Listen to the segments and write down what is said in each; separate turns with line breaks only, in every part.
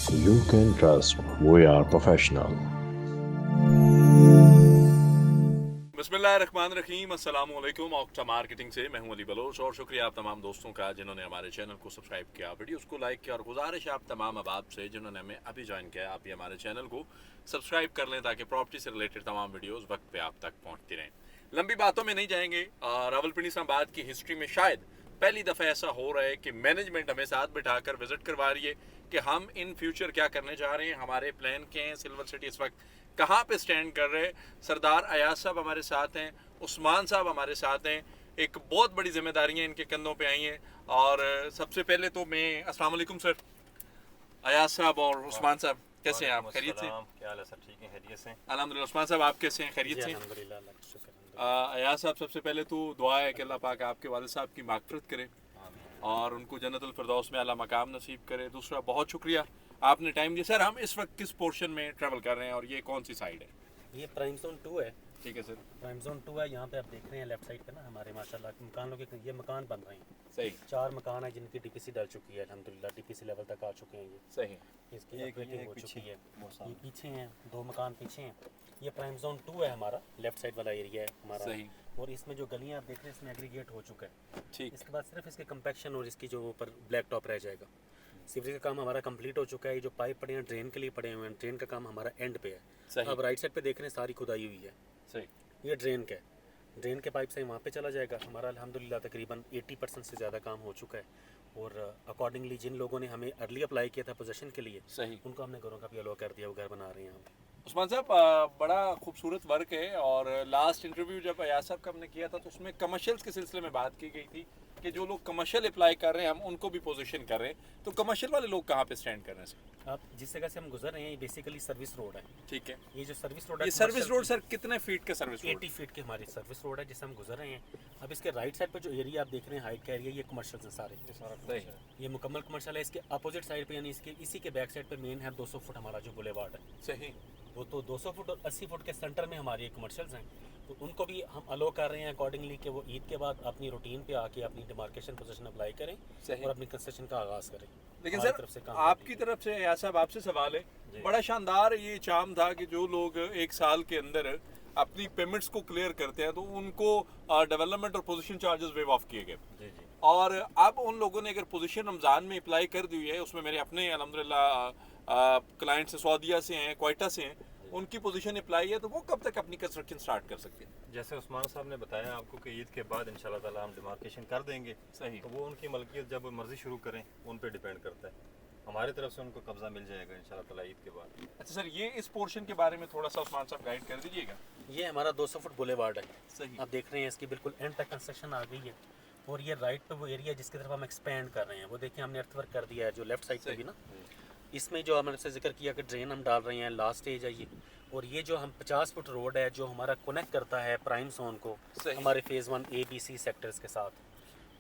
You can trust we are professional.
बिस्मिल्लाहिर्रहमानिर्रहीम, अस्सलाम वालेकुम। ऑक्टा मार्केटिंग से मैं हूं अली बलोच और शुक्रिया आप तमाम दोस्तों का जिन्होंने हमारे चैनल को सब्सक्राइब किया, वीडियोस को लाइक किया और गुजारिश है आप तमाम अहबाब से जिन्होंने हमें अभी ज्वाइन किया आप भी हमारे चैनल को सब्सक्राइब कर लें ताकि प्रॉपर्टी से रिलेटेड तमाम वीडियोस वक्त पे आप तक पहुंचती रहें। लंबी बातों में नहीं जाएंगे। रावलपिंडी इस्लामाबाद की हिस्ट्री में शायद पहली दफ़ा ऐसा हो रहा है कि मैनेजमेंट हमें साथ बिठाकर विजिट करवा रही है कि हम इन फ्यूचर क्या करने जा रहे हैं, हमारे प्लान क्या हैं, सिल्वर सिटी इस वक्त कहाँ पे स्टैंड कर रहे हैं। सरदार अयाज साहब हमारे साथ हैं, उस्मान साहब हमारे साथ हैं। एक बहुत बड़ी जिम्मेदारियां इनके कंधों पे आई हैं और सबसे पहले तो मैं अस्सलाम वालेकुम सर, अयाज साहब और उस्मान साहब कैसे हैं आप? खैरियत से?
क्या हाल है सर? ठीक है, खैरियत से?
अल्हम्दुलिल्लाह। उस्मान साहब आप कैसे हैं? खैरियत से?
अल्हम्दुलिल्लाह, अल्लाह का शुक्र है।
अयाज साहब सबसे पहले तो दुआ है कि अल्लाह पाक आपके वालिद साहब की मागफिरत करे और उनको जन्नतुल फिरदौस में आला मकाम नसीब करे। दूसरा बहुत शुक्रिया आपने टाइम दिया। सर हम इस वक्त किस पोर्शन में ट्रैवल कर रहे हैं और ये कौन सी साइड है?
ये प्राइम जोन 2 है।
ठीक है सर।
प्राइम जोन 2 है, यहाँ पे आप देख रहे हैं लेफ्ट साइड पे ना हमारे माशाल्लाह मकान लोग ये मकान बन रहे हैं।
सही।
4 मकान है जिनकी डीपीसी डल चुकी है, अल्हम्दुलिल्लाह डीपीसी लेवल तक आ चुके हैं। ये
सही।
इसकी अपग्रेडिंग हो चुकी है। ये पीछे हैं, 2 मकान पीछे हैं। ये प्राइम जोन 2 है हमारा, लेफ्ट साइड वाला एरिया है हमारा।
सही।
और इसमें जो गलियाँ आप देख रहे हैं इसमें एग्रीगेट हो चुका है।
ठीक।
इसके बाद सिर्फ इसके कंपैक्शन और इसकी जो ऊपर ब्लैक टॉप रह जाएगा। सीवरेज का काम हमारा कंप्लीट हो चुका है। ये जो पाइप पड़े हैं ड्रेन के लिए पड़े हुए हैं, ड्रेन का काम हमारा एंड पे है।
सही।
अब राइट साइड पे देख रहे हैं सारी खुदाई हुई है।
सही।
ये ड्रेन का है, ड्रेन के पाइप से वहाँ पे चला जाएगा। हमारा अल्हम्दुलिल्लाह तकरीबन 80% से ज़्यादा काम हो चुका है और अकॉर्डिंगली जिन लोगों ने हमें अर्ली अप्लाई किया था पोजीशन के लिए,
सही,
उनको हमने घरों का भी अलो कर दिया, वो घर बना रहे हैं यहाँ पे।
उस्मान साहब बड़ा खूबसूरत वर्क है और लास्ट इंटरव्यू जब अयाज साहब का हमने किया था तो उसमें कमर्शियल्स के सिलसिले में बात की गई थी कि जो लोग कमर्शियल अप्लाई कर रहे हैं हम उनको भी पोजीशन कर रहे हैं, तो कमर्शियल वाले लोग कहाँ पे स्टैंड कर रहे हैं सर?
आप जिस जगह से हम गुजर रहे हैं ये बेसिकली सर्विस रोड है।
ठीक है।
ये जो सर्विस रोड है,
ये सर्विस रोड सर कितने फीट का सर्विस रोड?
80 फीट की हमारी सर्विस रोड है जिससे हम गुजर रहे हैं। अब इसके राइट साइड पे जो एरिया आप देख रहे हैं हाइट का एरिया, ये कमर्शियल है सारे। ये मुकम्मल कमर्शियल है। इसके अपोजिट साइड पे यानी इसके इसी के बैक साइड पे मेन है 200 फुट हमारा जो बुलेवार्ड है।
सही।
वो तो 200 फुट और 80 फुट के सेंटर में हमारी कमर्शियल्स हैं, तो उनको भी हम अलो कर रहे हैं अकॉर्डिंगली कि वो ईद के बाद अपनी रूटीन पे आके अपनी डिमार्केशन पोजीशन अप्लाई करें और अपनी कंस्ट्रक्शन का आगाज़ करें।
लेकिन सर
तरफ से
आपकी तरफ से अयाज साहब आपसे सवाल है, बड़ा शानदार ये चाम था कि जो लोग एक साल के अंदर अपनी पेमेंट्स को क्लियर करते हैं तो उनको डेवलपमेंट और पोजीशन चार्जेस वेव ऑफ किए गए और अब उन लोगों ने अगर पोजीशन रमज़ान में अप्लाई कर दी है, उसमें मेरे अपने अल्हम्दुलिल्लाह क्लाइंट्स सऊदीया से हैं, क्वेटा से हैं, उनकी पोजीशन अप्लाई है, तो वो कब तक अपनी कंस्ट्रक्शन स्टार्ट कर सकते हैं?
जैसे उस्मान साहब ने बताया आपको कि ईद के बाद इंशाल्लाह ताला हम डिमार्केशन कर देंगे।
सही।
तो वो उनकी मलकियत जब मर्जी शुरू करें उन पे डिपेंड करता है। हमारी तरफ से उनको कब्जा मिल जाएगा इंशाल्लाह ताला ईद के बाद।
अच्छा सर, ये इस पोर्शन के बारे में थोड़ा सा उस्मान साहब गाइड कर दीजिएगा।
ये हमारा 200 फुट बुलेवार्ड है।
सही।
आप देख रहे हैं इसकी बिल्कुल एंड तक कंस्ट्रक्शन आ गई है और ये राइट पे वो एरिया जिसकी तरफ हम एक्सपेंड कर रहे हैं, वो देखिए हमने अर्थवर्क कर दिया है जो लेफ्ट साइड पे भी ना। इसमें जो हमने से जिक्र किया कि ड्रेन हम डाल रहे हैं, लास्ट स्टेज है ये। और ये जो हम 50 फुट रोड है जो हमारा कनेक्ट करता है प्राइम जोन को हमारे फेज़ 1 ABC सेक्टर्स के साथ,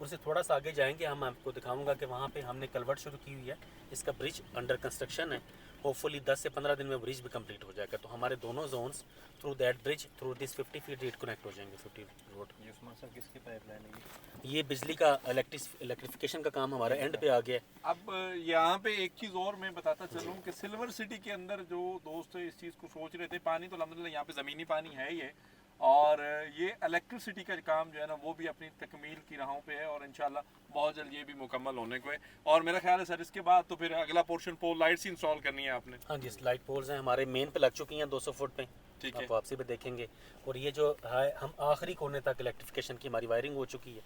उससे थोड़ा सा आगे जाएंगे हम आपको दिखाऊंगा कि वहाँ पे हमने कलवर्ट शुरू की हुई है। इसका ब्रिज अंडर कंस्ट्रक्शन है, होपफुली 10 से 15 दिन में ब्रिज भी कंप्लीट हो जाएगा, तो हमारे दोनों zones through that bridge through this 50 feet rate connect हो जाएंगे। 50 रोड।
ये उस्मान साहब किसकी पाइपलाइन है?
ये बिजली का इलेक्ट्रिफिकेशन का काम हमारा एंड पे आ गया है।
अब यहाँ पे एक चीज़ और मैं बताता चलूँ कि सिल्वर सिटी के अंदर जो दोस्त इस चीज़ को सोच रहे थे, पानी तो अल्हम्दुलिल्लाह यहाँ पे ज़मीनी पानी है ही है और ये इलेक्ट्रिसिटी का काम जो है ना वो भी अपनी तकमील की राहों पे है और इंशाल्लाह बहुत जल्द ये भी मुकम्मल होने को है। और मेरा ख्याल है सर इसके बाद तो फिर अगला पोर्शन पोल लाइट्स इंस्टॉल करनी है आपने?
हाँ जी, लाइट पोल्स हैं हमारे मेन पे लग चुकी हैं 200 फुट पे।
ठीक है।
आप वापसी पे देखेंगे। और ये जो है हम आखिरी कोने तक इलेक्ट्रिफिकेशन की हमारी वायरिंग हो चुकी है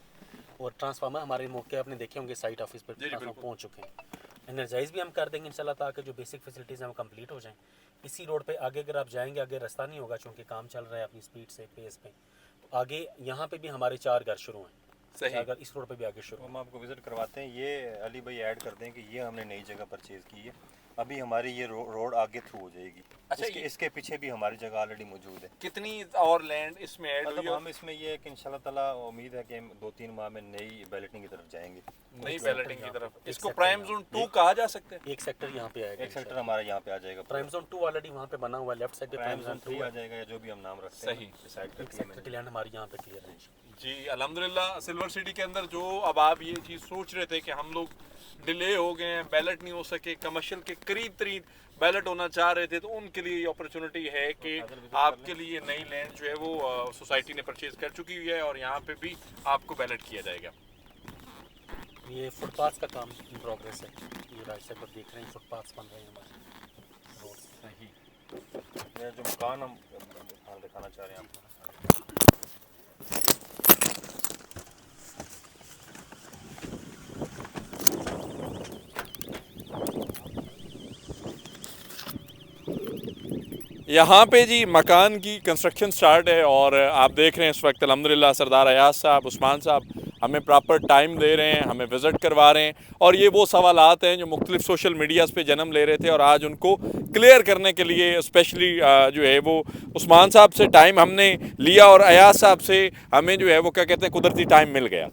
और ट्रांसफार्मर हमारे मौके आपने देखे होंगे साइट ऑफिस पर पहुँच चुके हैं। एनर्जाइज भी हम कर देंगे इंशाल्लाह ताकि जो बेसिक फैसिलिटीज़ हैं वो कंप्लीट हो जाएं। इसी रोड पे आगे अगर आप जाएंगे, आगे रास्ता नहीं होगा चूँकि काम चल रहा है अपनी स्पीड से पेस पे, तो आगे यहाँ पे भी हमारे 4 घर शुरू हैं।
सही।
अगर इस रोड पे भी आगे शुरू
हम आपको विज़िट करवाते हैं। ये अली भाई ऐड कर दें कि ये हमने नई जगह परचेज़ की है। अभी हमारी ये रोड आगे थ्रू हो जाएगी।
अच्छा,
इसके पीछे भी हमारी जगह ऑलरेडी मौजूद है।
कितनी और लैंड इसमें ऐड हुई?
मतलब हम इसमें ये है कि इंशाल्लाह ताला उम्मीद है कि हम 2-3 माह में नई बैलेटिंग की तरफ जाएंगे।
नई बैलेटिंग की तरफ। इसको प्राइम जोन 2 कहा जा सकता है?
एक सेक्टर यहाँ पे आएगा।
एक सेक्टर हमारा यहाँ पे आ जाएगा।
प्राइम जोन 2 ऑलरेडी वहाँ पे बना हुआ है, लेफ्ट साइड पे
प्राइम जोन 3 आ जाएगा या जो भी हम नाम रखते हैं।
सही।
डिसाइड करके
सेक्टर की लैंड हमारी यहाँ पे क्लियर है
जी अल्हम्दुलिल्लाह। सिल्वर सिटी के अंदर जो अब आप ये चीज़ सोच रहे थे कि हम लोग डिले हो गए हैं, बैलेट नहीं हो सके, कमर्शियल के करीब तरीन बैलेट होना चाह रहे थे, तो उनके लिए अपॉर्चुनिटी है कि आपके लिए नई लैंड जो है वो सोसाइटी ने परचेज कर चुकी हुई है और यहाँ पे भी आपको बैलेट किया जाएगा।
ये फुटपाथ का काम इन प्रोग्रेस है। ये राइट साइड पर देख रहे हैं फुटपाथ बन रहे हैं हमारे रोड से।
ये जो मकान हम दिखाना चाह रहे हैं आपको,
यहाँ पे जी मकान की कंस्ट्रक्शन स्टार्ट है और आप देख रहे हैं इस वक्त अल्हम्दुलिल्लाह सरदार अयाज साहब, उस्मान साहब हमें प्रॉपर टाइम दे रहे हैं, हमें विज़िट करवा रहे हैं और ये वो सवालात हैं जो मुख्तलिफ सोशल मीडियाज़ पे जन्म ले रहे थे और आज उनको क्लियर करने के लिए स्पेशली जो है वो उस्मान साहब से टाइम हमने लिया और अयाज साहब से हमें जो है वो क्या कहते हैं कुदरती टाइम मिल गया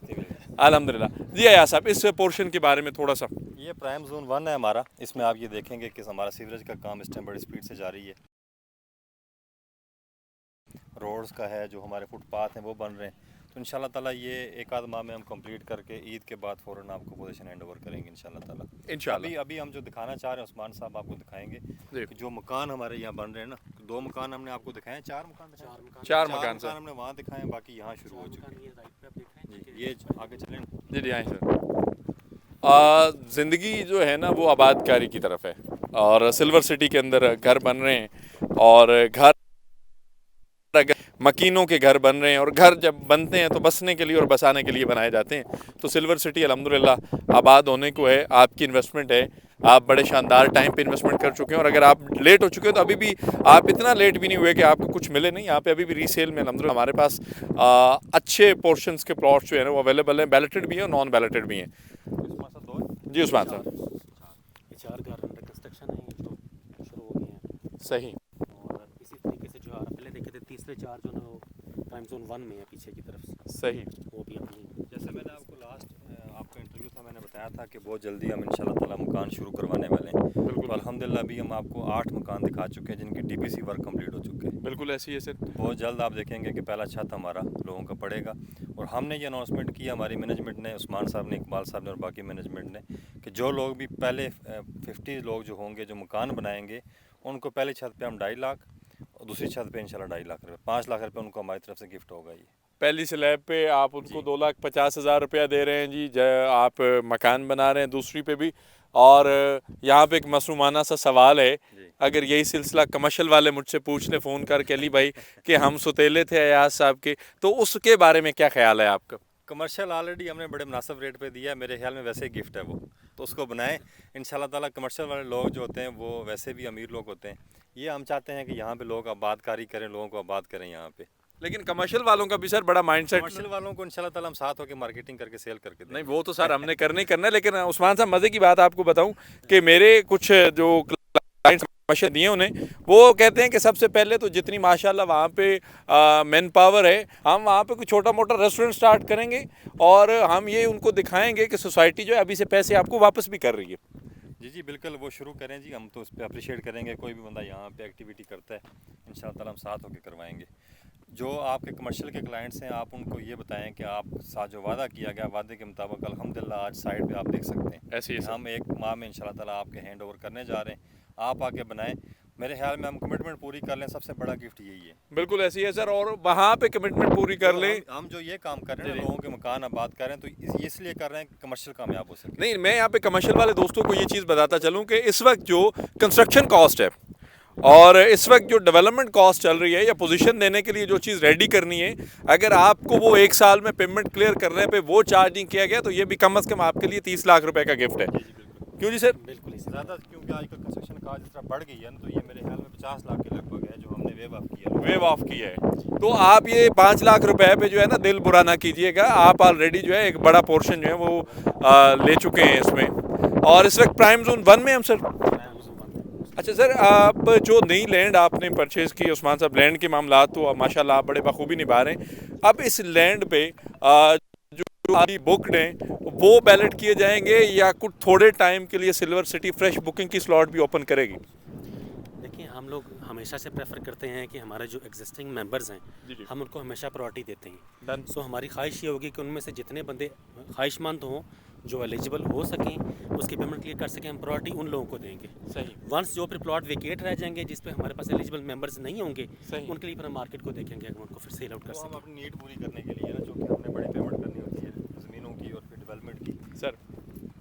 अल्हम्दुलिल्लाह। जी अयाज साहब, इस पोर्शन के बारे में थोड़ा सा।
ये प्राइम जोन 1 है हमारा। इसमें आप ये देखेंगे कि हमारा सीवरेज का काम इस टाइम बड़ी स्पीड से जारी है। रोड्स का है, जो हमारे फुटपाथ हैं वो बन रहे हैं, तो इंशाल्लाह ताला ये एक आध माह में हम कंप्लीट करके ईद के बाद फ़ौरन आपको पोजीशन हैंड ओवर करेंगे इंशाल्लाह ताला।
इंशाल्लाह
अभी हम जो दिखाना चाह रहे हैं उस्मान साहब आपको दिखाएंगे कि जो मकान हमारे यहाँ बन रहे हैं ना, 2 मकान हमने आपको दिखाए, 4 मकान
चार मकान सर
हमने वहाँ दिखाए हैं, बाकी यहाँ शुरू हो चुके
ये राइट पे आप देख रहे हैं
हैं। ये आगे चलें।
जी जी आए सर। ज़िंदगी जो है ना वो आबादकारी की तरफ है और सिल्वर सिटी के अंदर घर बन रहे हैं और घर मकीनों के घर बन रहे हैं और घर जब बनते हैं तो बसने के लिए और बसाने के लिए बनाए जाते हैं। तो सिल्वर सिटी अल्हम्दुलिल्लाह आबाद होने को है, आपकी इन्वेस्टमेंट है, आप बड़े शानदार टाइम पे इन्वेस्टमेंट कर चुके हैं और अगर आप लेट हो चुके हैं तो अभी भी आप इतना लेट भी नहीं हुए कि आपको कुछ मिले नहीं। यहाँ पे अभी भी रीसेल में अल्हम्दुलिल्लाह हमारे पास अच्छे पोर्शंस के प्लॉट्स जो है ना वो अवेलेबल हैं, बैलेटेड भी हैं और नॉन बैलेटेड भी हैं। जी उस्मान साहब,
ये 4 घर अंडर कंस्ट्रक्शन है जो शुरू हो गए हैं
सही
और इसी तरीके से जो आप पहले देखे थे तीसरे 4 जो ना वो टाइम जोन 1 में है पीछे की तरफ,
सही।
वो भी अपनी
जैसे मैंने आपको लास्ट आपका इंटरव्यू था, मैंने बताया था कि बहुत जल्दी हम इंशाल्लाह ताला मकान शुरू करवाने वाले हैं। तो अल्हम्दुलिल्लाह अभी हम आपको 8 मकान दिखा चुके हैं जिनकी डीपीसी वर्क कंप्लीट हो चुके हैं।
बिल्कुल ऐसी है सर।
बहुत जल्द आप देखेंगे कि पहला छत हमारा लोगों का पड़ेगा और हमने ये अनाउंसमेंट किया, हमारी मैनेजमेंट ने, उस्मान साहब ने, इकबाल साहब ने और बाकी मैनेजमेंट ने, कि जो लोग भी पहले 50 लोग जो होंगे जो मकान बनाएंगे उनको पहली छत पे हम 2.5 लाख और दूसरी छत पे इंशाल्लाह 2.5 लाख रुपये, 5 लाख रुपये उनको हमारी तरफ से गिफ्ट होगा। ये
पहली स्लैब पे आप उनको 2,50,000 रुपया दे रहे हैं जी, आप मकान बना रहे हैं दूसरी पे भी। और यहाँ पे एक मासूमाना सा सवाल है, अगर यही सिलसिला कमर्शियल वाले मुझसे पूछ ले फ़ोन करके अली भाई कि हम सुतेले थे अयाज साहब के, तो उसके बारे में क्या ख्याल है आपका?
कमर्शियल ऑलरेडी हमने बड़े मुनासिब रेट पे दिया है, मेरे ख्याल में वैसे ही गिफ्ट है वो, तो उसको बनाएं इंशाल्लाह ताला। कमर्शियल वाले लोग जो होते हैं वो वैसे भी अमीर लोग होते हैं, ये हम चाहते हैं कि यहाँ पे लोग आबादकारी करें, लोगों को आबाद करें यहाँ पे।
लेकिन कमर्शियल वालों का भी सर बड़ा माइंडसेट,
कमर्शियल वालों को इंशाल्लाह ताला हम साथ होकर मार्केटिंग करके सेल करके दें।
नहीं वो तो सर हमने करना ही करना है। लेकिन उस्मान साहब मज़े की बात आपको बताऊं कि मेरे कुछ जो क्लाइंट्स मशवरे दिए उन्हें, वो कहते हैं कि सबसे पहले तो जितनी माशाल्लाह वहाँ पे मैन पावर है, हम वहाँ पे कोई छोटा मोटा रेस्टोरेंट स्टार्ट करेंगे और हम ये उनको दिखाएंगे कि सोसाइटी जो है अभी से पैसे आपको वापस भी कर रही है।
जी बिल्कुल, वो शुरू करें जी, हम तो उस पर अप्रिशिएट करेंगे। कोई भी बंदा यहाँ पे एक्टिविटी करता है इंशाल्लाह ताला हम साथ होकर करवाएंगे। जो आपके कमर्शियल के क्लाइंट्स हैं, आप उनको ये बताएं कि आप साथ जो वादा किया गया, वादे के मुताबिक अल्हम्दुलिल्लाह आज साइड पे आप देख सकते हैं
ऐसे ही
हम 1 माह में इंशाल्लाह ताला आपके हैंड ओवर करने जा रहे हैं। आप आके बनाएं, मेरे ख्याल में हम कमिटमेंट पूरी कर लें, सबसे बड़ा गिफ्ट यही है।
बिल्कुल ऐसी है सर, और वहाँ पे कमिटमेंट पूरी कर लें।
हम जो ये काम कर रहे हैं, लोगों के मकान आबाद कर रहे हैं, तो इसलिए कर रहे हैं कि कमर्शियल कामयाब हो सके।
नहीं, मैं यहाँ पे कमर्शियल वाले दोस्तों को ये चीज़ बताता चलूँ कि इस वक्त जो कंस्ट्रक्शन कॉस्ट है और इस वक्त जो डेवलपमेंट कॉस्ट चल रही है या पोजीशन देने के लिए जो चीज़ रेडी करनी है, अगर आपको वो 1 साल में पेमेंट क्लियर करने पे वो चार्ज नहीं किया गया तो ये भी कम से कम आपके लिए 30 लाख रुपए का गिफ्ट है। क्यों जी सर?
बिल्कुल ही
ज़्यादा, क्योंकि आजकल कंस्ट्रक्शन कास्ट जिस तरह बढ़ गई है ना, तो ये मेरे ख्याल में 50 लाख के लगभग है जो हमने वेव ऑफ किया है। तो आप ये 5 लाख रुपए पे जो है ना दिल बुरा ना कीजिएगा, आप ऑलरेडी जो है एक बड़ा पोर्शन जो है वो ले चुके हैं इसमें और इस वक्त प्राइम जोन 1 में हम सर। अच्छा सर, आप जो नई लैंड आपने परचेज़ की उस्मान साहब, लैंड के मामला तो माशाल्लाह आप बड़े बखूबी निभा रहे हैं। अब इस लैंड पे जो अभी बुकड हैं वो बैलेट किए जाएंगे या कुछ थोड़े टाइम के लिए सिल्वर सिटी फ्रेश बुकिंग की स्लॉट भी ओपन करेगी?
देखिए, हम लोग हमेशा से प्रेफर करते हैं कि हमारे जो एग्जिस्टिंग मेंबर्स हैं
जी, जी।
हम उनको हमेशा प्रायोरिटी देते हैं।
डन।
सो हमारी ख्वाहिश ये होगी कि उनमें से जितने बंदे ख्वाहिशमंद हों, जो एलिजिबल हो सकें, उसकी पेमेंट क्लियर कर सकें, हम प्रायोरिटी उन लोगों को देंगे।
सही।
वंस जो फिर प्लॉट वेकेट रह जाएंगे जिस पे हमारे पास एलिजिबल मेंबर्स नहीं होंगे,
सही।
उनके लिए फिर हम मार्केट को देखेंगे, हम उनको फिर सेल आउट कर
तो हम
सकें।
अपनी नीड पूरी करने के लिए ना, जो कि हमने बड़ी पेमेंट करनी होती है ज़मीनों की और फिर डेवलपमेंट की सर,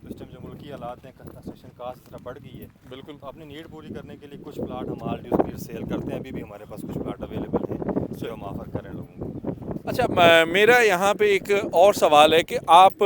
तो इस टाइम जो मुल्की हालात हैं, कंस्ट्रक्शन कास्ट इस तरह बढ़ गई है, बिल्कुल तो अपनी नीड पूरी करने के लिए कुछ प्लाट हम ऑलरेडी उसकी सेल करते हैं। अभी भी हमारे पास कुछ प्लाट अवेलेबल हैं जो हम ऑफ़र करें लोगों को। अच्छा, मेरा यहाँ पे एक और सवाल है कि आप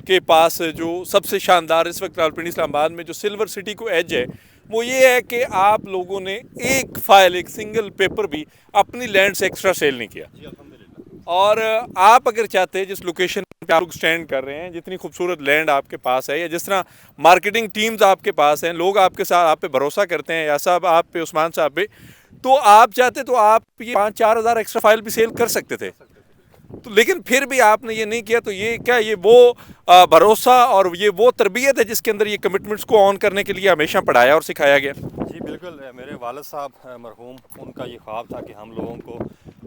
के पास जो सबसे शानदार इस वक्त रावलपिंडी इस्लामाबाद में जो सिल्वर सिटी को एज है, वो ये है कि आप लोगों ने एक फाइल, एक सिंगल पेपर भी अपनी लैंड से एक्स्ट्रा सेल नहीं किया।
जी अल्हम्दुलिल्लाह।
और आप अगर चाहते हैं जिस लोकेशन पे आप लोग स्टैंड कर रहे हैं, जितनी खूबसूरत लैंड आपके पास है, या जिस तरह मार्केटिंग टीम्स आपके पास हैं, लोग आपके साथ आप पे भरोसा करते हैं, या साहब आप पे, उस्मान साहब पे, तो आप चाहते तो आप ये 5-4 हज़ार एक्स्ट्रा फाइल भी सेल कर सकते थे। तो लेकिन फिर भी आपने ये नहीं किया, तो ये क्या, ये वो भरोसा और ये वो तरबियत है जिसके अंदर ये कमिटमेंट्स को ऑन करने के लिए हमेशा पढ़ाया और सिखाया गया?
जी बिल्कुल, मेरे वालिद साहब मरहूम, उनका ये ख्वाब था कि हम लोगों को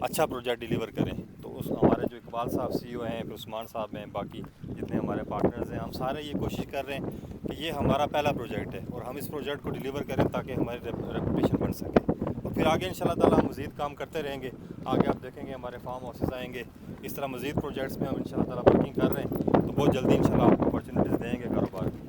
अच्छा प्रोजेक्ट डिलीवर करें। तो उस हमारे जो इकबाल साहब CEO हैं, फिर उस्मान साहब हैं, बाकी जितने हमारे पार्टनर्स हैं, हम सारे ये कोशिश कर रहे हैं कि ये हमारा पहला प्रोजेक्ट है और हम इस प्रोजेक्ट को डिलीवर करें ताकि हमारी रेपुटेशन बन सके। और फिर आगे इंशाल्लाह ताला हम मज़ीद काम करते रहेंगे। आगे आप देखेंगे हमारे फार्म हाउसेस आएंगे, इस तरह मज़ीद प्रोजेक्ट्स में हम इंशाल्लाह ताला वर्किंग कर रहे हैं, तो बहुत जल्दी इंशाल्लाह आपको अपॉर्चुनिटीज़ देंगे कारोबार की।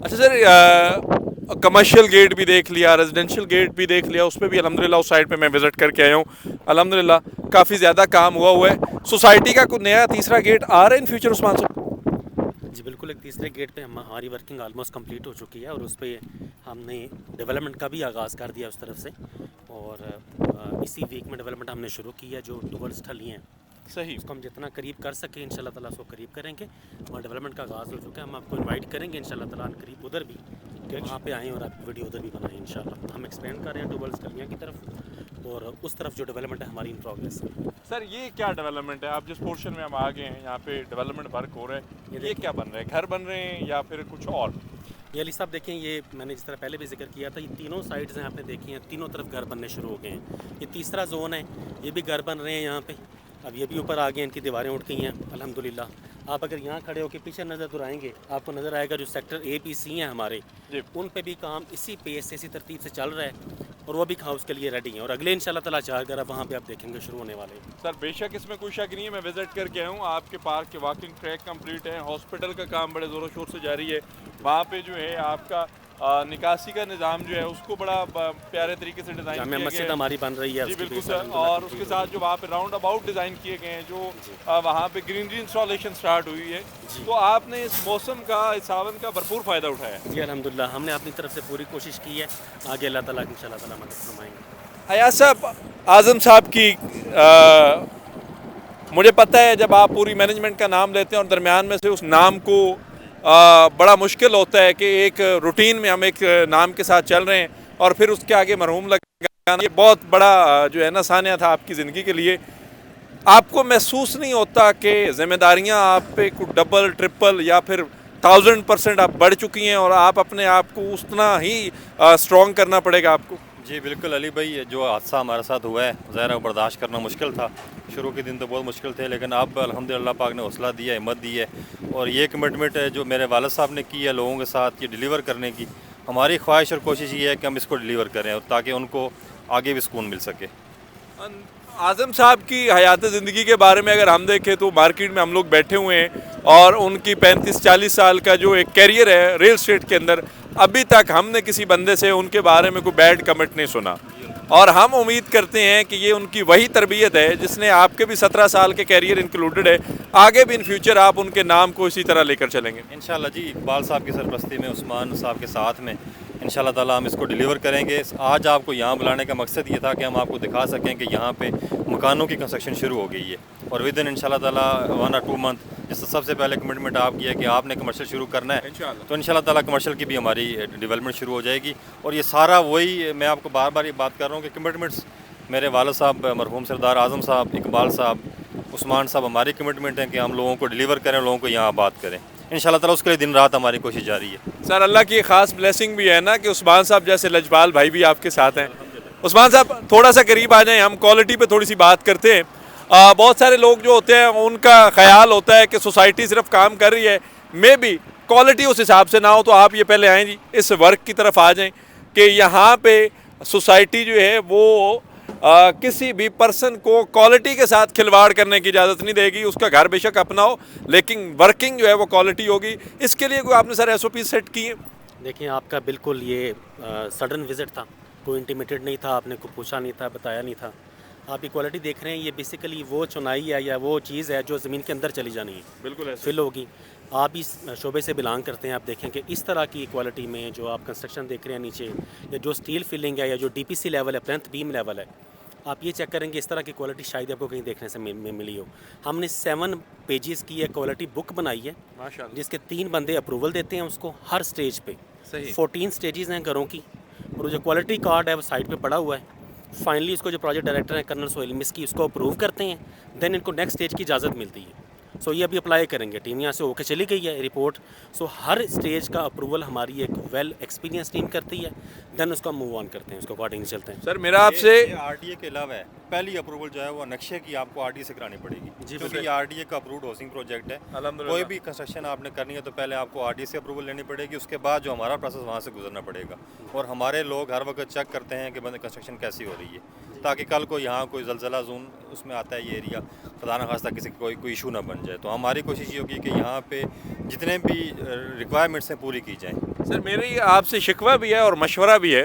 अच्छा सर, कमर्शियल गेट भी देख लिया, रेजिडेंशियल गेट भी देख लिया, उस पर भी अल्हम्दुलिल्लाह उस साइड पे मैं विज़िट करके आया हूँ। अल्हम्दुलिल्लाह काफ़ी ज़्यादा काम हुआ है। सोसाइटी का कोई नया तीसरा गेट आ रहा है इन फ्यूचर उस्मान साहब?
जी बिल्कुल, एक तीसरे गेट पे हमारी वर्किंग ऑलमोस्ट कंप्लीट हो चुकी है और उस पर हमने डेवलपमेंट का भी आगाज़ कर दिया उस तरफ से। और इसी वीक में डेवलपमेंट हमने शुरू की है, जो टूवर्ड्स ठली हैं
सही।
उसको हम जितना करीब कर सकें इंशाल्लाह ताला उसको करीब करेंगे। और डेवलपमेंट का आगाज़ हो चुका है, हम आपको इनवाइट करेंगे इंशाल्लाह ताला करीब उधर भी, कि वहाँ पे आएँ और आप वीडियो उधर भी बनाएं इंशाल्लाह। हम एक्सपेंड कर रहे हैं टूवर्ड्स ठलियाँ की तरफ, और उस तरफ जो डेवलपमेंट है हमारी इन प्रोग्रेस है।
सर ये क्या डेवलपमेंट है? आप जिस पोर्शन में हम आ गए हैं, यहाँ पे डेवलपमेंट वर्क हो रहा है, ये क्या बन रहा है? घर बन रहे हैं या फिर कुछ और?
ये अली साहब देखें, ये मैंने जिस तरह पहले भी जिक्र किया था, ये तीनों साइड्स हैं आपने देखी हैं, तीनों तरफ घर बनने शुरू हो गए हैं। ये तीसरा जोन है, ये भी घर बन रहे हैं यहाँ पे। अब ये भी ऊपर आ गए, इनकी दीवारें उठ गई हैं अल्हम्दुलिल्लाह। आप अगर यहाँ खड़े होकर पीछे नज़र दुराएंगे, आपको नज़र आएगा जो सेक्टर A-B-C हैं हमारे, उन पे भी काम इसी पेस से, इसी तरतीब से चल रहा है, और वो भी हाउस के लिए रेडी हैं। और अगले इंशाल्लाह ताला 4 घर अब वहाँ पे आप देखेंगे शुरू होने वाले हैं।
सर बेशक इसमें कोई शक नहीं है, मैं विजिट करके आया हूँ। आपके पार्क के वॉकिंग ट्रैक कंप्लीट है, हॉस्पिटल का काम बड़े ज़ोरों शोर से जारी है। वहाँ पे जो है आपका निकासी का निज़ाम जो है उसको बड़ा प्यारे तरीके से डिज़ाइन
जामिया
किया
मस्जिद
गया है।
हमारी बन रही है
जी
उसकी
बिल्कुल
भी
सर।
अल्हम्दुलिल्लाह
और उसके साथ जो वहाँ पे राउंड अबाउट डिज़ाइन किए गए हैं, जो वहाँ पे ग्रीनरी इंस्टॉलेशन स्टार्ट हुई है, तो आपने इस मौसम का, इस सावन का भरपूर फ़ायदा उठाया है।
जी अल्हम्दुलिल्लाह, हमने अपनी तरफ से पूरी कोशिश की है। आगे अल्लाह ताला इंशाल्लाह ताला मदद फरमाएंगे।
हयात साहब, आज़म साहब की मुझे पता है जब आप पूरी मैनेजमेंट का नाम लेते हैं और दरमियान में से उस नाम को बड़ा मुश्किल होता है कि एक रूटीन में हम एक नाम के साथ चल रहे हैं और फिर उसके आगे मरहूम लगाना, ये बहुत बड़ा जो है ना सानिया था आपकी ज़िंदगी के लिए। आपको महसूस नहीं होता कि जिम्मेदारियां आप पे कुछ डबल ट्रिपल या फिर 1000% आप बढ़ चुकी हैं और आप अपने आप को उतना ही स्ट्रॉन्ग करना पड़ेगा आपको?
जी बिल्कुल अली भाई, जो हादसा हमारे साथ हुआ है ज़ाहिर है बर्दाश्त करना मुश्किल था। शुरू के दिन तो बहुत मुश्किल थे, लेकिन अब अल्हम्दुलिल्लाह पाक ने हौसला दिया, हिम्मत दी है, और ये कमिटमेंट है जो मेरे वालिद साहब ने की है लोगों के साथ, ये डिलीवर करने की। हमारी ख्वाहिश और कोशिश ये है कि हम इसको डिलीवर करें और ताकि उनको आगे भी सुकून मिल सके।
आज़म साहब की हयात ज़िंदगी के बारे में अगर हम देखें तो मार्केट में हम लोग बैठे हुए हैं और उनकी 35-40 साल का जो एक कैरियर है रियल एस्टेट के अंदर, अभी तक हमने किसी बंदे से उनके बारे में कोई बैड कमेंट नहीं सुना। और हम उम्मीद करते हैं कि ये उनकी वही तरबियत है जिसने आपके भी 17 साल के कैरियर इंक्लूडेड है, आगे भी इन फ्यूचर आप उनके नाम को इसी तरह लेकर चलेंगे
इंशाल्लाह। जी इकबाल साहब की सरपरस्ती में, उस्मान साहब के साथ में इंशाल्लाह ताला हम इसको डिलीवर करेंगे। आज आपको यहाँ बुलाने का मकसद ये था कि हम आपको दिखा सकें कि यहाँ पे मकानों की कंस्ट्रक्शन शुरू हो गई है और विद इन इंशाल्लाह ताला 1 or 2 मंथ, जिससे सबसे पहले कमिटमेंट आप किया कि आपने कमर्शियल शुरू करना है, तो इंशाल्लाह ताला कमर्शियल की भी हमारी डेवलपमेंट शुरू हो जाएगी। और ये सारा वही, मैं आपको बार बार ये बात कर रहा हूँ कि कमिटमेंट्स मेरे वालिद साहब मरहूम सरदार आज़म साहब, इकबाल साहब, उस्मान साहब, हमारी कमिटमेंट है कि हम लोगों को डिलीवर करें, लोगों को यहाँ बात करें इंशाल्लाह ताला। उसके लिए दिन रात हमारी कोशिश जारी है।
सर अल्लाह की ख़ास ब्लेसिंग भी है ना कि उस्मान साहब जैसे लजपाल भाई भी आपके साथ हैं।
उस्मान साहब थोड़ा सा करीब आ जाएं, हम क्वालिटी पे थोड़ी सी बात करते हैं। बहुत सारे लोग जो होते हैं उनका ख्याल होता है कि सोसाइटी सिर्फ काम कर रही है, मे बी क्वालिटी उस हिसाब से ना हो। तो आप ये पहले आएँ जी, इस वर्क की तरफ आ जाएं कि यहाँ पे सोसाइटी जो है वो किसी भी पर्सन को क्वालिटी के साथ खिलवाड़ करने की इजाज़त नहीं देगी। उसका घर बेशक अपना हो, लेकिन वर्किंग जो है वो क्वालिटी होगी। इसके लिए कोई आपने सर SOP सेट किए?
देखिए, आपका बिल्कुल ये सडन विज़िट था, कोई इंटीमेटेड नहीं था, आपने को पूछा नहीं था, बताया नहीं था। आप ये क्वालिटी देख रहे हैं, ये बेसिकली वो चुनाई है या वो चीज़ है जो ज़मीन के अंदर चली जानी है,
बिल्कुल ऐसे।
फिल होगी। आप इस शोबे से बिलोंग करते हैं, आप देखें कि इस तरह की क्वालिटी में जो आप कंस्ट्रक्शन देख रहे हैं नीचे, या जो स्टील फिलिंग है या जो DPC लेवल है, प्लेंथ बीम लेवल है, आप ये चेक करेंगे इस तरह की क्वालिटी शायद आपको कहीं देखने से मिली हो। हमने 7 पेजेस की एक क्वालिटी बुक बनाई है,
माशाल्लाह।
जिसके 3 बंदे अप्रूवल देते हैं उसको हर स्टेज पे।
सही।
14 स्टेजेस हैं घरों की, और वो जो क्वालिटी कार्ड है वो साइड पे पड़ा हुआ है। फाइनली इसको जो प्रोजेक्ट डायरेक्टर हैं कर्नल सोहेल मिस्की, उसको अप्रूव करते हैं, देन इनको नेक्स्ट स्टेज की इजाज़त मिलती है। सो ये अभी अप्लाई करेंगे, टीम यहाँ से होकर चली गई है रिपोर्ट। सो हर स्टेज का अप्रूवल हमारी एक वेल एक्सपीरियंस टीम करती है, देन उसका मूव ऑन करते हैं, उसको अकॉर्डिंग चलते हैं।
सर मेरा आपसे
RDA के अलावा है, पहली अप्रूवल जो है वो नक्शे की आपको RDA से करानी पड़ेगी, क्योंकि ये RDA का अप्रूव्ड हाउसिंग प्रोजेक्ट है।
अल्हम्दुलिल्लाह।
कोई भी कंस्ट्रक्शन आपने करनी है तो पहले आपको RDA से अप्रूवल लेनी पड़ेगी, उसके बाद जो हमारा प्रोसेस वहाँ से गुजरना पड़ेगा। और हमारे लोग हर वक्त चेक करते हैं कि बंद कंस्ट्रक्शन कैसी हो रही है, ताकि कल को यहाँ कोई जलजला जोन उसमें आता है ये एरिया, खुदा न खास्ता किसी कोई इशू ना बन जाए। तो हमारी कोशिश ये होगी कि यहाँ पे जितने भी रिक्वायरमेंट्स हैं पूरी की जाएँ।
सर मेरी आपसे शिकवा भी है और मशवरा भी है।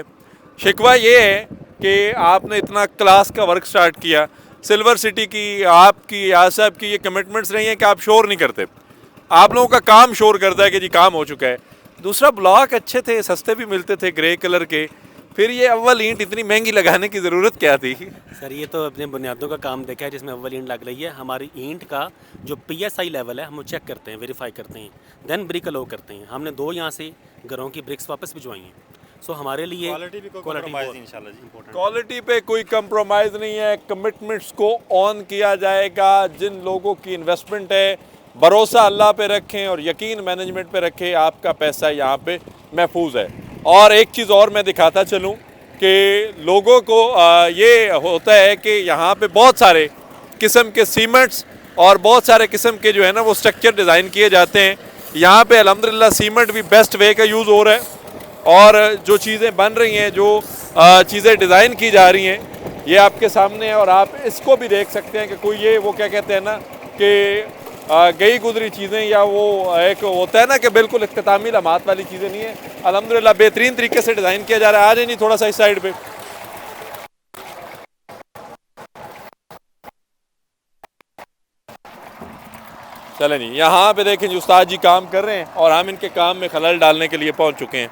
शिकवा ये है कि आपने इतना क्लास का वर्क स्टार्ट किया, सिल्वर सिटी की आपकी याद साहब की ये कमिटमेंट्स रही हैं कि आप शोर नहीं करते, आप लोगों का काम शोर करता है कि जी काम हो चुका है। दूसरा, ब्लॉक अच्छे थे, सस्ते भी मिलते थे ग्रे कलर के, फिर ये अव्वल ईंट इतनी महंगी लगाने की ज़रूरत क्या थी?
सर ये तो अपने बुनियादों का काम देखा है जिसमें अव्वल ईंट लग रही है। हमारी ईंट का जो PSI लेवल है हम वो चेक करते हैं, वेरीफाई करते हैं, देन ब्रिक अलो करते हैं। हमने 2 यहाँ से घरों की ब्रिक्स वापस भिजवाई हैं। सो हमारे लिए
क्वालिटी भी कोई compromise नहीं इंशाल्लाह जी।
इंपॉर्टेंट।
क्वालिटी पे कोई कंप्रोमाइज़ नहीं है, कमिटमेंट्स को ऑन किया जाएगा। जिन लोगों की इन्वेस्टमेंट है, भरोसा अल्लाह पे रखें और यकीन मैनेजमेंट पे रखें, आपका पैसा यहाँ पे महफूज है। और एक चीज़ और मैं दिखाता चलूँ कि लोगों को ये होता है कि यहाँ पे बहुत सारे किस्म के सीमेंट्स और बहुत सारे किस्म के जो है ना वो स्ट्रक्चर डिज़ाइन किए जाते हैं। यहाँ पे अल्हम्दुलिल्लाह सीमेंट भी बेस्ट वे का यूज़ हो रहा है, और जो चीज़ें बन रही हैं, जो चीज़ें डिज़ाइन की जा रही हैं, ये आपके सामने है। और आप इसको भी देख सकते हैं कि कोई ये वो क्या कहते हैं ना कि गई गुजरी चीज़ें, या वो एक होता है ना कि बिल्कुल इख्तितामी लम्हात वाली चीज़ें नहीं है। अल्हम्दुलिल्लाह बेहतरीन तरीके से डिज़ाइन किया जा रहा है। आ जाए नहीं थोड़ा सा इस साइड पे। चले नहीं, यहाँ पे देखें जी उस्ताद जी काम कर रहे हैं और हम इनके काम में खलल डालने के लिए पहुँच चुके हैं।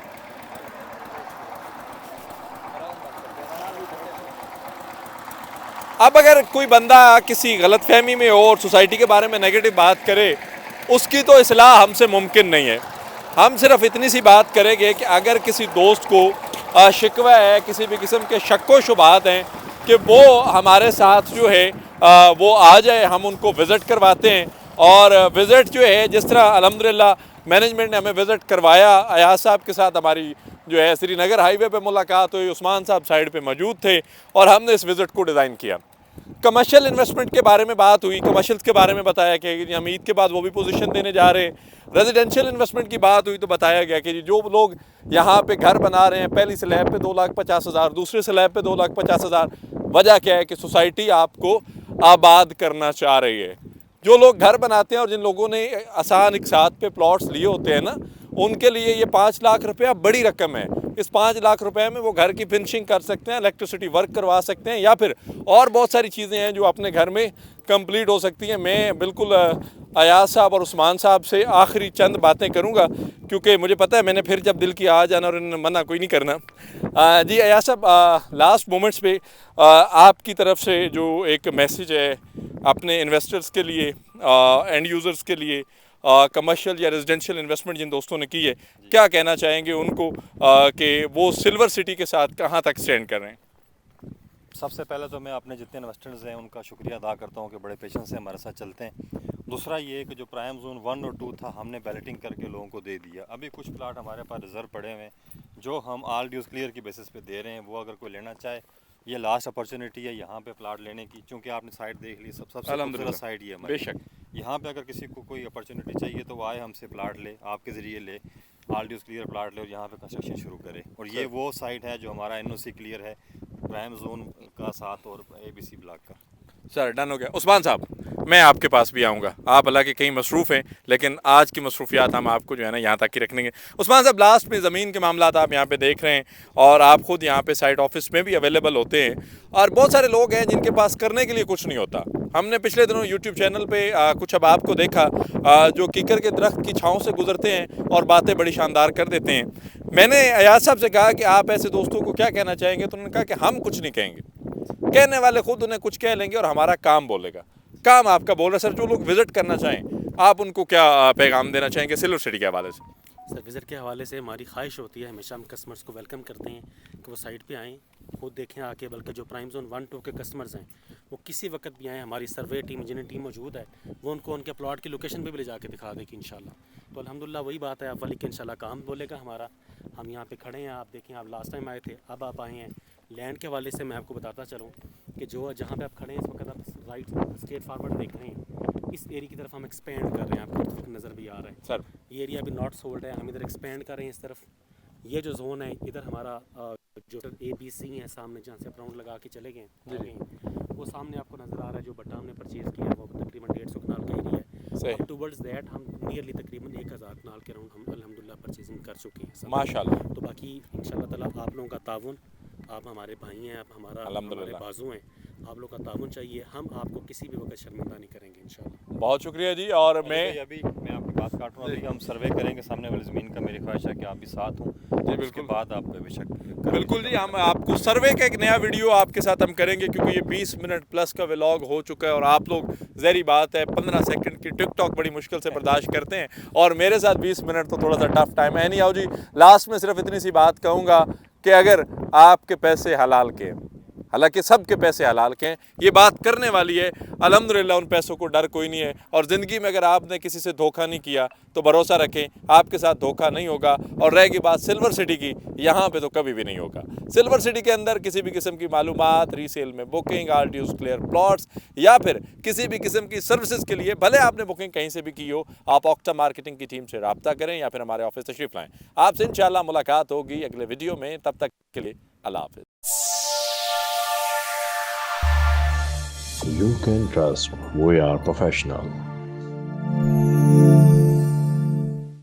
अब अगर कोई बंदा किसी गलतफहमी में हो और सोसाइटी के बारे में नेगेटिव बात करे, उसकी तो इस्लाह हमसे मुमकिन नहीं है। हम सिर्फ इतनी सी बात करेंगे कि अगर किसी दोस्त को शिकवा है, किसी भी किस्म के शक व शुबहात हैं, कि वो हमारे साथ जो है वो आ जाए, हम उनको विज़िट करवाते हैं। और विज़िट जो है, जिस तरह अल्हम्दुलिल्लाह मैनेजमेंट ने हमें विज़िट करवाया, अयाज साहब के साथ हमारी जो है श्रीनगर हाईवे पे मुलाकात हुई, उस्मान साहब साइड पे मौजूद थे और हमने इस विज़िट को डिज़ाइन किया। कमर्शियल इन्वेस्टमेंट के बारे में बात हुई, कमर्शियल्स के बारे में बताया कि हम ईद के बाद वो भी पोजीशन देने जा रहे हैं। रेजिडेंशियल इन्वेस्टमेंट की बात हुई तो बताया गया कि जो लोग यहाँ पे घर बना रहे हैं, पहली स्लैब पे 2,50,000, दूसरी स्लैब पे 2,50,000, वजह क्या है कि सोसाइटी आपको आबाद करना चाह रही है। जो लोग घर बनाते हैं और जिन लोगों ने आसान एक साथ पे प्लॉट्स लिए होते हैं ना, उनके लिए ये 5 लाख रुपया बड़ी रकम है। इस 5 लाख रुपए में वो घर की फिनिशिंग कर सकते हैं, इलेक्ट्रिसिटी वर्क करवा सकते हैं, या फिर और बहुत सारी चीज़ें हैं जो अपने घर में कंप्लीट हो सकती हैं। मैं बिल्कुल अयाज साहब और उस्मान साहब से आखिरी चंद बातें करूंगा, क्योंकि मुझे पता है मैंने फिर जब दिल की आ जाना और इन्हें मना कोई नहीं करना। जी अयाज साहब, लास्ट मोमेंट्स पे आपकी तरफ से जो एक मैसेज है अपने इन्वेस्टर्स के लिए, एंड यूज़र्स के लिए, कमर्शियल या रेजिडेंशियल इन्वेस्टमेंट जिन दोस्तों ने की है, क्या कहना चाहेंगे उनको कि वो सिल्वर सिटी के साथ कहाँ तक स्टैंड कर रहे हैं?
सबसे पहले तो मैं अपने जितने इन्वेस्टर्स हैं उनका शुक्रिया अदा करता हूँ कि बड़े पेशेंस से हमारे साथ चलते हैं। दूसरा ये कि जो प्राइम जोन 1 और 2 था, हमने बैलेटिंग करके लोगों को दे दिया। अभी कुछ प्लाट हमारे पास रिजर्व पड़े हुए हैं जो हम ऑल ड्यूज़ क्लियर की बेसिस पे दे रहे हैं। वो अगर कोई लेना चाहे ये लास्ट अपॉर्चुनिटी है यहाँ पे प्लाट लेने की, क्योंकि आपने साइट देख ली, सबसे खूबसूरत
अल्हम्दुलिल्लाह।
साइट ये हमारी।
बेशक।
यहाँ पे अगर किसी को कोई अपॉर्चुनिटी चाहिए तो वो आए हमसे प्लाट ले, आपके ज़रिए ले, आरडीओ क्लियर प्लाट ले और यहाँ पे कंस्ट्रक्शन शुरू करे। और ये वो साइट है जो हमारा एनओसी क्लियर है प्राइम जोन का साथ और ABC ब्लॉक का।
सर डन हो गया। उस्मान साहब, मैं आपके पास भी आऊँगा, आप हालांकि कहीं मसरूफ़ हैं, लेकिन आज की मसरूफियात हम आपको जो है ना यहाँ तक ही रखेंगे। उस्मान साहब, लास्ट में ज़मीन के मामलात आप यहाँ पे देख रहे हैं और आप ख़ुद यहाँ पे साइट ऑफिस में भी अवेलेबल होते हैं, और बहुत सारे लोग हैं जिनके पास करने के लिए कुछ नहीं होता। हमने पिछले दिनों यूट्यूब चैनल पे कुछ अब आपको देखा जो कीकर के दरख्त की छाँव से गुजरते हैं और बातें बड़ी शानदार कर देते हैं। मैंने अयाज साहब से कहा कि आप ऐसे दोस्तों को क्या कहना चाहेंगे, तो उन्होंने कहा कि हम कुछ नहीं कहेंगे, कहने वाले खुद उन्हें कुछ कह लेंगे और हमारा काम बोलेगा। काम आपका बोल रहा है। सर, जो लोग विज़िट करना चाहें आप उनको क्या पैगाम देना चाहेंगे सिल्वर सिटी के हवाले से?
सर, विज़िट के हवाले से हमारी ख्वाहिश होती है, हमेशा हम कस्टमर्स को वेलकम करते हैं कि वो साइट पे आएँ, खुद देखें आके। बल्कि जो प्राइम जोन 1-2 के कस्टमर्स हैं वो किसी वक्त भी आएँ, हमारी सर्वे टीम, इंजीनियर टीम मौजूद है, वो उनको उनके प्लॉट की लोकेशन पे भी ले जाके दिखा देगी इंशाल्लाह। तो अल्हम्दुलिल्लाह वही बात है, आप वाली कि इंशाल्लाह काम बोलेगा हमारा। हम यहाँ पे खड़े हैं, आप देखें, आप लास्ट टाइम आए थे, अब आप आए हैं। लैंड के हवाले से मैं आपको बताता चलूँ कि जो जहाँ पे आप खड़े हैं इस वक्त आप राइट स्ट्रेट फॉरवर्ड देख रहे हैं, इस एरिया की तरफ हम एक्सपेंड कर रहे हैं, आपको इस वक्त नज़र भी आ रहा है।
सर,
ये एरिया अभी नॉट सोल्ड है, हम इधर एक्सपेंड कर रहे हैं इस तरफ। ये जो जोन है इधर हमारा जो ABC है सामने, जहाँ से आप राउंड लगा के चले गए वो सामने आपको नज़र आ रहा है। जो बट्टा हमने परचेज़ किया वो तकरीबन 150 कनाल का एरिया है।
सही।
टुवर्ड्स दैट हम नियरली तकरीबन 1000 कनाल के राउंड हम अल्हम्दुलिल्लाह परचेजिंग कर चुके हैं
माशाल्लाह।
तो बाकी इंशाल्लाह ताला आप लोगों का ताउन, आप हमारे भाई हैं, आप हमारे
अल्हम्दुलिल्लाह।
बाजू हैं, आप लोग का ताउन चाहिए, हम आपको किसी भी वक्त शर्मिंदा नहीं करेंगे इंशाल्लाह।
बहुत शुक्रिया जी। और मैं
अभी मैं आपकी बात काट रहा हूँ, अभी हम सर्वे करेंगे सामने वाली ज़मीन का। मेरी ख्वाहिश है कि आप भी साथ हों,
बिल्कुल।
उसके बाद आप बेशक
बिल्कुल जी, हम आपको सर्वे का एक नया वीडियो आपके साथ हम करेंगे, क्योंकि ये 20 मिनट प्लस का व्लॉग हो चुका है और आप लोग ज़हरी बात है 15 सेकंड की टिकटॉक बड़ी मुश्किल से बर्दाश्त करते हैं, और मेरे साथ 20 मिनट तो थोड़ा सा टफ टाइम है। नहीं आओ जी, लास्ट में सिर्फ इतनी सी बात कहूँगा कि अगर आपके पैसे हलाल के, हालांकि सबके पैसे हलाल के हैं, ये बात करने वाली है, अल्हम्दुलिल्लाह उन पैसों को डर कोई नहीं है। और ज़िंदगी में अगर आपने किसी से धोखा नहीं किया तो भरोसा रखें आपके साथ धोखा नहीं होगा। और रहेगी बात सिल्वर सिटी की, यहाँ पे तो कभी भी नहीं होगा। सिल्वर सिटी के अंदर किसी भी किस्म की मालूमात, रीसेल में बुकिंग, आरडीओ क्लियर प्लॉट्स या फिर किसी भी किस्म की सर्विसेज के लिए, भले आपने बुकिंग कहीं से भी की हो, आप ऑक्टा मार्केटिंग की टीम से रब्ता करें या फिर हमारे ऑफिस तशरीफ लाएँ। आपसे इंशाल्लाह मुलाकात होगी अगले वीडियो में, तब तक के लिए अल्लाह हाफ़िज़।
You can trust we are professional.